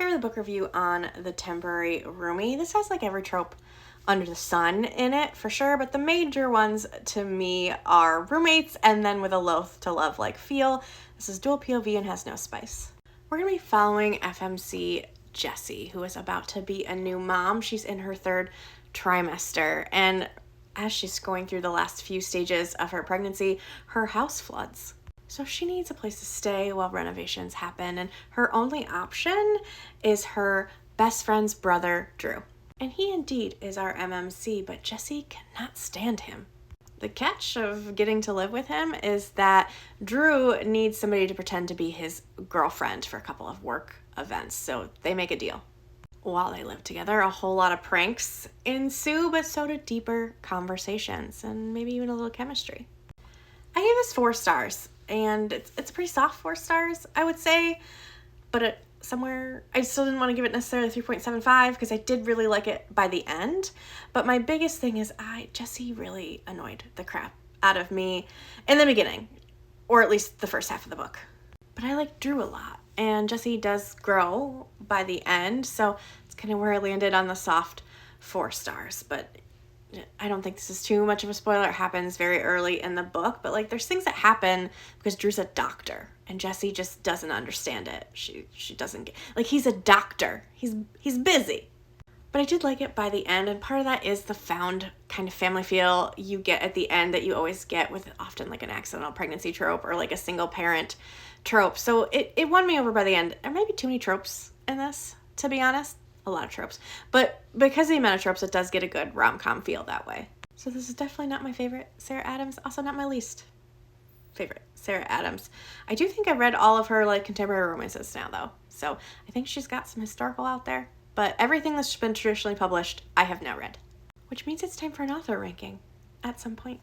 Here with a book review on The Temporary Roomie. This has like every trope under the sun in it for sure, but the major ones to me are roommates and then with a loath to love like feel. This is dual POV and has no spice. We're going to be following FMC Jessie, who is about to be a new mom. She's in her third trimester, and as she's going through the last few stages of her pregnancy, her house floods. So she needs a place to stay while renovations happen, and her only option is her best friend's brother, Drew. And he indeed is our MMC, but Jessie cannot stand him. The catch of getting to live with him is that Drew needs somebody to pretend to be his girlfriend for a couple of work events, so they make a deal. While they live together, a whole lot of pranks ensue, but so do deeper conversations and maybe even a little chemistry. I gave this 4 stars, and it's a pretty soft 4 stars, I would say, but somewhere I still didn't want to give it necessarily 3.75 because I did really like it by the end. But my biggest thing is Jessie really annoyed the crap out of me in the beginning, or at least the first half of the book. But I like Drew a lot, and Jessie does grow by the end, so it's kind of where I landed on the soft 4 stars. But I don't think this is too much of a spoiler. It happens very early in the book, but like there's things that happen because Drew's a doctor and Jessie just doesn't understand it. She doesn't get, like, he's a doctor. He's busy. But I did like it by the end, and part of that is the found kind of family feel you get at the end that you always get with often like an accidental pregnancy trope or like a single parent trope. So it won me over by the end. There may be too many tropes in this, to be honest. A lot of tropes, but because of the amount of tropes, it does get a good rom-com feel that way. So this is definitely not my favorite Sarah Adams, also not my least favorite Sarah Adams. I do think I've read all of her like contemporary romances now though, so I think she's got some historical out there, but everything that's been traditionally published I have now read, which means it's time for an author ranking at some point.